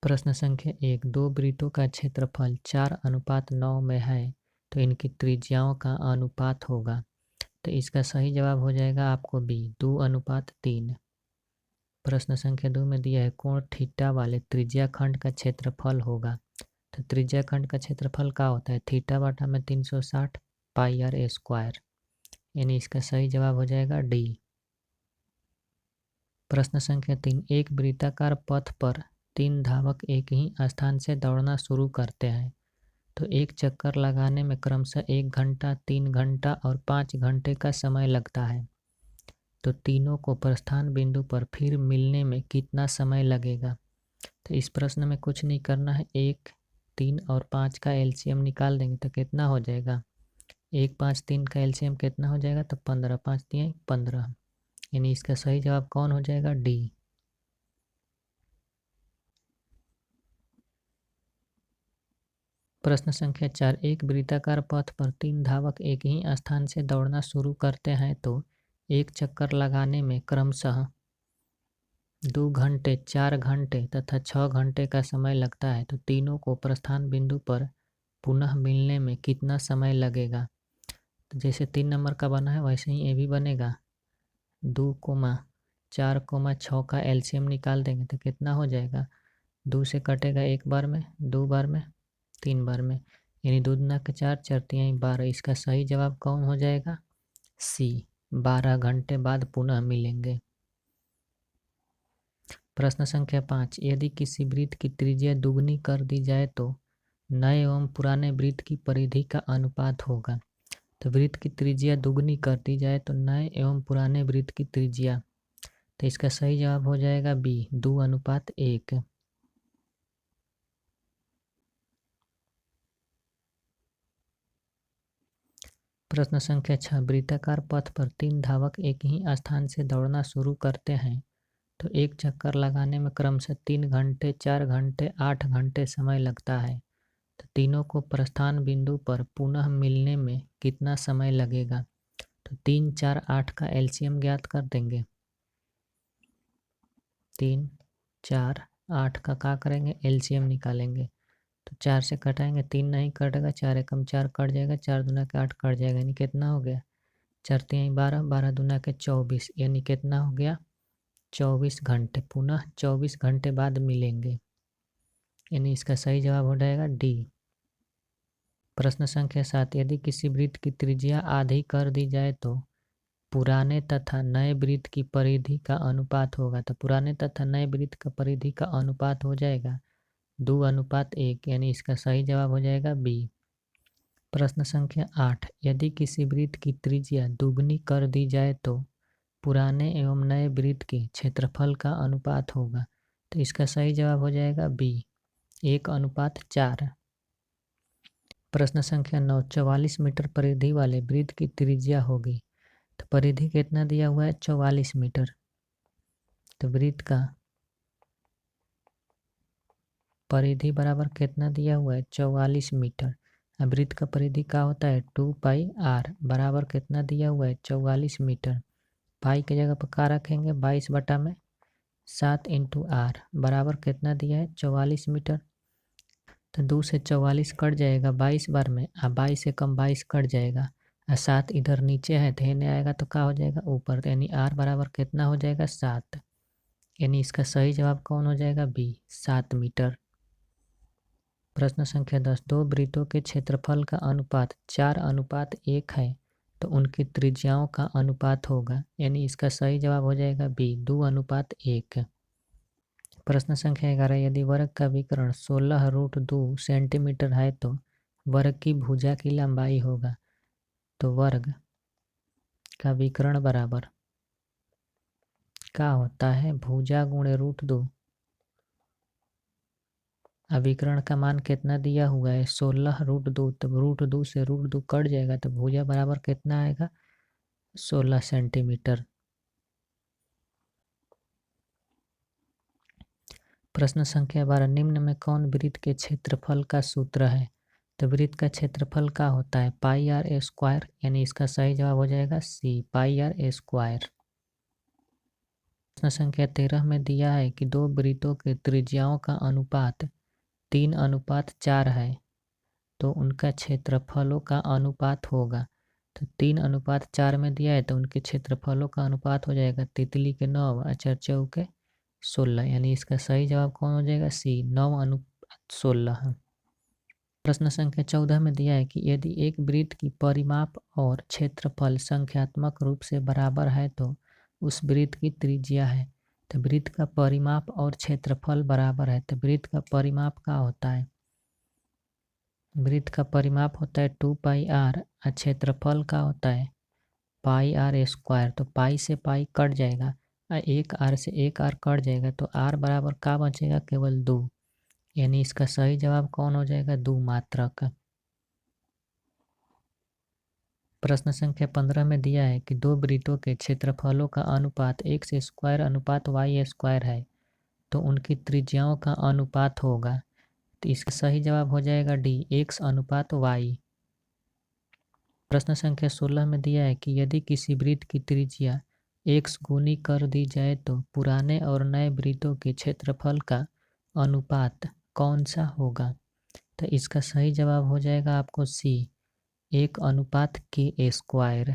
प्रश्न संख्या 1। दो वृत्तों का क्षेत्रफल 4:9 में है तो इनकी त्रिज्याओं का अनुपात होगा। तो इसका सही जवाब हो जाएगा आपको बी 2:3। प्रश्न संख्या 2 में दिया है कोण थीटा वाले त्रिज्या खंड का क्षेत्रफल होगा। तो त्रिज्या खंड का क्षेत्रफल क्या होता है? थीटा बटा में 360 पाई आर ए स्क्वायर, यानी इसका सही जवाब हो जाएगा डी। प्रश्न संख्या 3। एक वृत्ताकार पथ पर 3 धावक एक ही स्थान से दौड़ना शुरू करते हैं तो एक चक्कर लगाने में क्रमशः 1 घंटा, 3 घंटा और 5 घंटे का समय लगता है। तो तीनों को प्रस्थान बिंदु पर फिर मिलने में कितना समय लगेगा? तो इस प्रश्न में कुछ नहीं करना है, 1, 3 और 5 का एलसीएम निकाल देंगे तो कितना हो जाएगा? 1, 5, 3 का एलसीएम कितना हो जाएगा? तो 15, 5 3 15, यानी इसका सही जवाब कौन हो जाएगा? डी। प्रश्न संख्या 4। एक वृत्ताकार पथ पर 3 धावक एक ही स्थान से दौड़ना शुरू करते हैं तो एक चक्कर लगाने में क्रमशः 2 घंटे, 4 घंटे तथा 6 घंटे का समय लगता है। तो तीनों को प्रस्थान बिंदु पर पुनः मिलने में कितना समय लगेगा? तो जैसे 3 नंबर का बना है वैसे ही ये भी बनेगा। 2, 4, 6 का एलसीएम निकाल देंगे तो कितना हो जाएगा? 2 से कटेगा 1 बार में, 2 बार में, 3 बार में, यानी 2 दूना के 4, 4 तिहाई 12। इसका सही जवाब कौन हो जाएगा? सी, 12 घंटे बाद पुनः मिलेंगे। प्रश्न संख्या 5। यदि किसी वृत्त की त्रिज्या दुगनी कर दी जाए तो नए एवं पुराने वृत्त की परिधि का अनुपात होगा। तो वृत्त की त्रिज्या दुगनी कर दी जाए तो नए एवं पुराने वृत्त की त्रिज्या, तो इसका सही जवाब हो जाएगा बी 2:1। प्रश्न संख्या 6। वृत्ताकार पथ पर 3 धावक एक ही स्थान से दौड़ना शुरू करते हैं तो एक चक्कर लगाने में क्रमशः 3 घंटे, 4 घंटे, 8 घंटे समय लगता है। तो तीनों को प्रस्थान बिंदु पर पुनः मिलने में कितना समय लगेगा? तो 3, 4, 8 का एलसीएम ज्ञात कर देंगे। 3, 4, 8 का क्या करेंगे? एलसीएम निकालेंगे। तो 4 से कटाएंगे, 3 नहीं कटेगा, 4 एकम 4 कट जाएगा, 4 दूना के 8 कट जाएगा, यानी कितना हो गया? 4 तिहाई 12, 12 दूना के 24, यानी कितना हो गया? 24 घंटे। पुनः 24 घंटे बाद मिलेंगे, यानी इसका सही जवाब हो जाएगा डी। प्रश्न संख्या 7। यदि किसी वृत्त की त्रिज्या आधी कर दी जाए तो पुराने तथा नए वृत्त की परिधि का अनुपात होगा। तो पुराने तथा नए वृत्त का परिधि का अनुपात हो जाएगा 2:1, यानी इसका सही जवाब हो जाएगा बी। प्रश्न संख्या 8। यदि किसी वृत्त की त्रिज्या दुगनी कर दी जाए तो पुराने एवं नए वृत्त के क्षेत्रफल का अनुपात होगा। तो इसका सही जवाब हो जाएगा बी 1:4। प्रश्न संख्या 9। 44 मीटर परिधि वाले वृत्त की त्रिज्या होगी। तो परिधि कितना दिया हुआ है? 44 मीटर। तो वृत्त का परिधि बराबर कितना दिया हुआ है? 44 मीटर। अब वृत्त का परिधि क्या होता है? 2 पाई आर बराबर कितना दिया हुआ है? 44 मीटर। पाई की जगह पर क्या रखेंगे? 22 बटा में 7 इंटू आर बराबर कितना दिया है? 44 मीटर। तो 2 से 44 कट जाएगा 22 बार में, 22 से कम 22 कट जाएगा, 7 इधर नीचे है तो नहीं आएगा तो क्या हो जाएगा? ऊपर, तो यानी आर बराबर कितना हो जाएगा? 7, यानी इसका सही जवाब कौन हो जाएगा? B 7 metre. प्रश्न संख्या 10। दो वृत्तों के क्षेत्रफल का अनुपात 4:1 है तो उनकी त्रिज्याओं का अनुपात होगा, यानी इसका सही जवाब हो जाएगा बी 2:1। प्रश्न संख्या 11। यदि वर्ग का विकर्ण 16√2 सेंटीमीटर है तो वर्ग की भुजा की लंबाई होगा। तो वर्ग का विकर्ण बराबर क्या होता है? भुजा गुणे √2। अविकर्ण का मान कितना दिया हुआ है? 16√2। तो √2 से √2 कट जाएगा तो भुजा बराबर कितना आएगा? 16 सेंटीमीटर। प्रश्न संख्या 12। निम्न में कौन वृत्त के क्षेत्रफल का सूत्र है? तो वृत्त का क्षेत्रफल क्या होता है? पाई आर ए स्क्वायर, यानी इसका सही जवाब हो जाएगा सी पाई आर ए स्क्वायर। प्रश्न संख्या 13 में दिया है कि दो वृत्तों के त्रिज्याओं का अनुपात 3:4 है, तो उनका क्षेत्रफलों का अनुपात होगा। तो 3:4 में दिया है तो उनके क्षेत्रफलों का अनुपात हो जाएगा तितली के 9 और चरचौ के 16, यानी इसका सही जवाब कौन हो जाएगा? सी, 9:16। प्रश्न संख्या 14 में दिया है कि यदि एक वृत्त की परिमाप और क्षेत्रफल संख्यात्मक रूप से बराबर है तो उस वृत्त की त्रिज्या है। तो वृत्त का परिमाप और क्षेत्रफल बराबर है, तो वृत्त का परिमाप क्या होता है? वृत्त का परिमाप होता है 2πr और क्षेत्रफल का होता है πr²। तो पाई से पाई कट जाएगा और एक आर से एक आर कट जाएगा, तो आर बराबर का बचेगा? केवल 2, यानी इसका सही जवाब कौन हो जाएगा? 2 मात्रक। प्रश्न संख्या 15 में दिया है कि दो वृत्तों के क्षेत्रफलों का अनुपात x² है, तो उनकी त्रिज्याओं का अनुपात होगा। तो इसका सही जवाब हो जाएगा डी, x/y। प्रश्न संख्या 16 में दिया है कि यदि किसी वृत्त की त्रिज्या x गुनी कर दी जाए तो पुराने और नए वृत्तों के क्षेत्रफल का अनुपात कौन सा होगा? तो इसका सही जवाब हो जाएगा आपको सी, 1:k²।